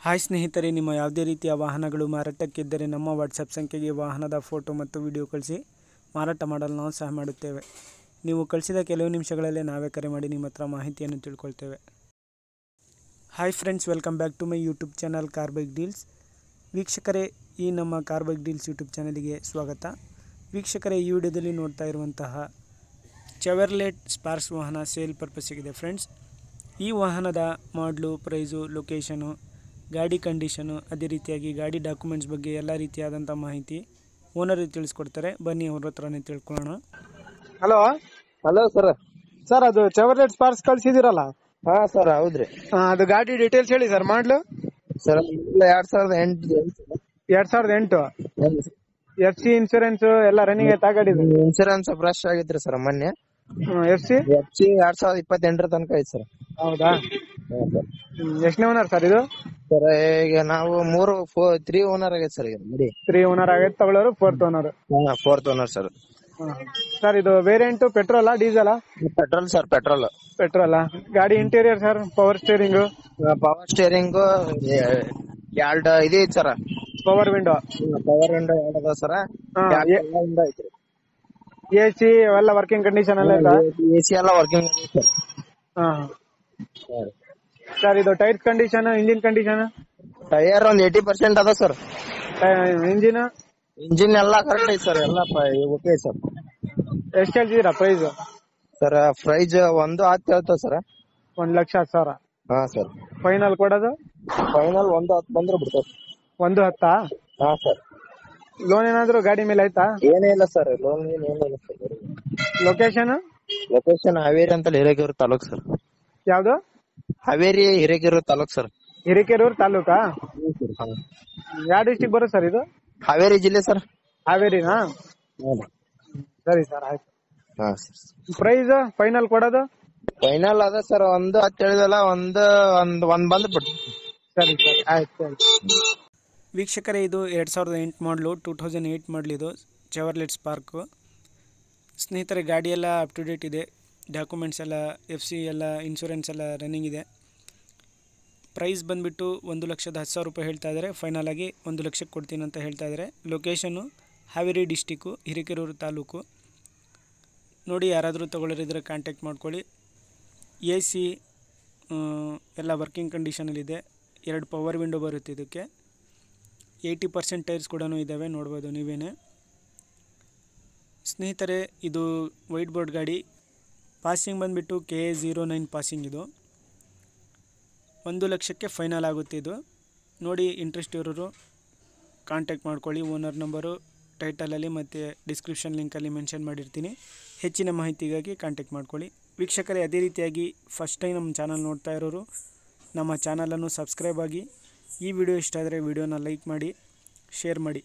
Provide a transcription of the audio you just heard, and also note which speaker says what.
Speaker 1: Hi ಸ್ನೇಹಿತರೆ, ನಿಮ್ಮ ಯಾವುದೇ ರೀತಿಯ ವಾಹನಗಳು ಮಾರಾಟಕ್ಕಿದ್ದರೆ ನಮ್ಮ ವಾಟ್ಸಪ್ ಸಂಖ್ಯೆಗೆ ವಾಹನದ ಫೋಟೋ ಮತ್ತು ವಿಡಿಯೋ ಕಳಿಸಿ ಮಾರಾಟ ಮಾಡಲು ನಾವು ಸಹ ಮಾಡುತ್ತೇವೆ. ನೀವು ಕಳಿಸಿದ ಕೆಲವು ನಿಮಿಷಗಳಲ್ಲೇ ನಾವೇ ಕರೆ ಮಾಡಿ ನಿಮ್ಮ ಹತ್ರ ಮಾಹಿತಿಯನ್ನು ತಿಳ್ಕೊಳ್ತೇವೆ. Hi friends, welcome back to my YouTube channel car bike deals. ವೀಕ್ಷಕರೇ, ಈ ನಮ್ಮ ಕಾರ್ ಬೈಕ್ ಡೀಲ್ಸ್ ಯೂಟ್ಯೂಬ್ ಚಾನಲಿಗೆ ಸ್ವಾಗತ. ವೀಕ್ಷಕರೇ, ಈ ವಿಡಿಯೋದಲ್ಲಿ ನೋಡ್ತಾ ಇರುವಂತಹ ಚೆವರ್ಲೆಟ್ ಸ್ಪಾರ್ಕ್ಸ್ ವಾಹನ ಸೇಲ್ ಪರ್ಪಸ್ಸಿಗಿದೆ ಫ್ರೆಂಡ್ಸ್. ಈ ವಾಹನದ ಮಾಡಲು, ಪ್ರೈಸು, ಲೊಕೇಶನು, ಗಾಡಿ ಕಂಡೀಷನು, ಅದೇ ರೀತಿಯಾಗಿ ಗಾಡಿ ಡಾಕ್ಯುಮೆಂಟ್ಸ್ ಬಗ್ಗೆ ಎಲ್ಲ ರೀತಿಯಾದಂಥ ಮಾಹಿತಿ ಓನರ್ ತಿಳಿಸ್ಕೊಡ್ತಾರೆ. ಬನ್ನಿ ಅವ್ರ ಹತ್ರನೇ ತಿಳ್ಕೊಳ್ಳೋಣ.
Speaker 2: Hello
Speaker 3: hello sir.
Speaker 2: ಸರ್, ಅದು ಚೆವರ್ಲೆಟ್ ಸ್ಪಾರ್ಕ್ಸ್ ಕಳ್ಸಿದಿರಲ್ಲ,
Speaker 3: ಹಾ ಸರ್, ಹೌದ್ರಿ.
Speaker 2: ಅದು ಗಾಡಿ ಡೀಟೇಲ್ಸ್ ಹೇಳಿ ಸರ್. ಮಾಡ್ಲು
Speaker 3: ಸರ್ 2008
Speaker 2: 2008 FC ಇನ್ಶೂರೆನ್ಸ್ ಎಲ್ಲ ರನ್ನಿಂಗ್ ಐತಾ ಗಾಡಿದು?
Speaker 3: ಇನ್ಸೂರೆನ್ಸ್ ಫ್ರೆಶ್ ಆಗೈತ್ರಿ ಸರ್ ಮೊನ್ನೆ.
Speaker 2: FC
Speaker 3: 2028 ತನಕ ಐತಿ ಸರ್.
Speaker 2: ಹೌದಾ? ಎಷ್ಟನೇ ಓನರ್ ಸರ್ ಇದು?
Speaker 3: ಸರ್ ಈಗ ನಾವು 3 ಓನರ್ ಆಗೈತೆ ಸರ್. ಈಗ ನೋಡಿ
Speaker 2: 3 ಓನರ್ ಆಗೈತೆ, ತಗೊಳ್ಳೋರು 4th owner.
Speaker 3: 4th owner sir.
Speaker 2: Sir, ಇದು ವೇರಿಯಂಟ್ ಪೆಟ್ರೋಲಾ ಡೀಸೆಲಾ?
Speaker 3: Petrol sir, petrol.
Speaker 2: ಪೆಟ್ರೋಲಾ? ಗಾಡಿ ಇಂಟೀರಿಯರ್ ಸರ್, ಪವರ್ ಸ್ಟೇರಿಂಗ್
Speaker 3: ಎರಡು ಇದು ಐತಿ ಸರ್.
Speaker 2: ಪವರ್ ವಿಂಡೋ
Speaker 3: ಎರಡು ಅದ ಸರ್. ಐತ್ರಿ.
Speaker 2: AC ಎಲ್ಲ ವರ್ಕಿಂಗ್ ಕಂಡೀಷನ್ ಎಲ್ಲ ಐತಾ?
Speaker 3: AC ಎಲ್ಲ ವರ್ಕಿಂಗ್ ಸರ್.
Speaker 2: ಸರ್, ಇದು tyre condition, engine condition?
Speaker 3: Tyre ಒಂದ್ 80% ಅದ ಸರ್.
Speaker 2: ಇಂಜಿನ್
Speaker 3: ಎಲ್ಲಾ ಕರೆಕ್ಟ್ ಐತಿ ಸರ್. ಎಲ್ಲ ಓಕೆ ಸರ್.
Speaker 2: ಎಷ್ಟು ಹೇಳ್ತಿದ್ದೀರಾ ಪ್ರೈಸ್?
Speaker 3: ಸರ್ ಪ್ರೈಸ್ 1.10 ಹೇಳ್ತಾವ ಸರ್.
Speaker 2: 1,10,000.
Speaker 3: ಹಾ ಸರ್.
Speaker 2: ಫೈನಲ್ ಕೊಡೋದು?
Speaker 3: ಫೈನಲ್ 1.10 ಬಂದ್ರೆ ಬಿಡ್ತಾವ.
Speaker 2: 1.10?
Speaker 3: ಹಾ ಸರ್.
Speaker 2: ಲೋನ್ ಏನಾದ್ರು ಗಾಡಿ ಮೇಲೆ ಆಯ್ತಾ?
Speaker 3: ಏನೇ ಇಲ್ಲ ಸರ್, ಲೋನ್ ಏನಿಲ್ಲ ಸರ್.
Speaker 2: ಲೊಕೇಶನ್
Speaker 3: ಹಾವೇರಿ ಅಂತ ಹಿರೇಕೆರೂರು ತಾಲೂಕ್ ಸರ್.
Speaker 2: ಯಾವ್ದು?
Speaker 3: ಹಾವೇರಿ ಹಿರೇಕೆರೂರು ತಾಲೂಕ್ ಸರ್.
Speaker 2: ಹಿರೇಕೆರೂರು ತಾಲೂಕಾ? ಯಾವ ಡಿಸ್ಟಿಕ್ ಬರುತ್ತೆ ಸರ್ ಇದು?
Speaker 3: ಹಾವೇರಿ ಜಿಲ್ಲೆ ಸರ್.
Speaker 2: ಹಾವೇರಿನಾ? ಸರಿ ಸರ್, ಆಯ್ತು.
Speaker 3: ಹಾ ಸರ್.
Speaker 2: ಪ್ರೈಸ್ ಫೈನಲ್ ಕೊಡೋದು?
Speaker 3: ಫೈನಲ್ ಅದ ಸರ್, 1.10 ಹೇಳಿದಲ್ಲ, ಒಂದ್ ಬಂದ್ ಬಿಡ್ತೀವಿ.
Speaker 2: ಸರಿ ಸರಿ, ಆಯ್ತು.
Speaker 1: ವೀಕ್ಷಕರೇ, ಇದು 2008 ಮಾಡಲು, 2008 ಮಾಡಲಿದು ಚೆವರ್ಲೆಟ್ ಸ್ಪಾರ್ಕು. ಸ್ನೇಹಿತರೆ, ಗಾಡಿಯೆಲ್ಲ ಅಪ್ ಟು ಡೇಟ್ ಇದೆ. ಡಾಕ್ಯುಮೆಂಟ್ಸ್ ಎಲ್ಲ, FC ಎಲ್ಲ, ಇನ್ಶೂರೆನ್ಸ್ ಎಲ್ಲ ರನ್ನಿಂಗ್ ಇದೆ. ಪ್ರೈಸ್ ಬಂದುಬಿಟ್ಟು 1,10,000 ರೂಪಾಯಿ ಹೇಳ್ತಾ ಇದ್ದಾರೆ. ಫೈನಲ್ ಆಗಿ 1 ಲಕ್ಷಕ್ಕೆ ಕೊಡ್ತೀನಿ ಅಂತ ಹೇಳ್ತಾ ಇದ್ದಾರೆ. Location Haveri district, Hirekerur taluk. ನೋಡಿ, ಯಾರಾದರೂ ತೊಗೊಳ್ಳೋರಿದ್ರೆ ಕಾಂಟ್ಯಾಕ್ಟ್ ಮಾಡ್ಕೊಳ್ಳಿ. AC ಎಲ್ಲ ವರ್ಕಿಂಗ್ ಕಂಡೀಷನಲ್ಲಿದೆ. 2 ಪವರ್ ವಿಂಡೋ ಬರುತ್ತೆ ಇದಕ್ಕೆ. 80% ಟೈರ್ಸ್ ಕೂಡ ಇದ್ದಾವೆ, ನೋಡ್ಬೋದು ನೀವೇನೆ. ಸ್ನೇಹಿತರೆ, ಇದು ವೈಟ್ ಬೋರ್ಡ್ ಗಾಡಿ. ಪಾಸಿಂಗ್ ಬಂದುಬಿಟ್ಟು KA09 ಪಾಸಿಂಗ್. ಇದು 1 ಲಕ್ಷಕ್ಕೆ ಫೈನಲ್ ಆಗುತ್ತೆ ಇದು. ನೋಡಿ, ಇಂಟ್ರೆಸ್ಟ್ ಇರೋರು ಕಾಂಟ್ಯಾಕ್ಟ್ ಮಾಡ್ಕೊಳ್ಳಿ. ಓನರ್ ನಂಬರು ಟೈಟಲಲ್ಲಿ ಮತ್ತು ಡಿಸ್ಕ್ರಿಪ್ಷನ್ ಲಿಂಕಲ್ಲಿ ಮೆನ್ಷನ್ ಮಾಡಿರ್ತೀನಿ. ಹೆಚ್ಚಿನ ಮಾಹಿತಿಗಾಗಿ ಕಾಂಟ್ಯಾಕ್ಟ್ ಮಾಡ್ಕೊಳ್ಳಿ. ವೀಕ್ಷಕರೇ, ಅದೇ ರೀತಿಯಾಗಿ ಫಸ್ಟ್ ಟೈಮ್ ನಮ್ಮ ಚಾನಲ್ ನೋಡ್ತಾ ಇರೋರು ನಮ್ಮ ಚಾನಲನ್ನು ಸಬ್ಸ್ಕ್ರೈಬ್ ಆಗಿ. ಈ ವಿಡಿಯೋ ಇಷ್ಟ ಆದರೆ ವಿಡಿಯೋನ ಲೈಕ್ ಮಾಡಿ, ಶೇರ್ ಮಾಡಿ.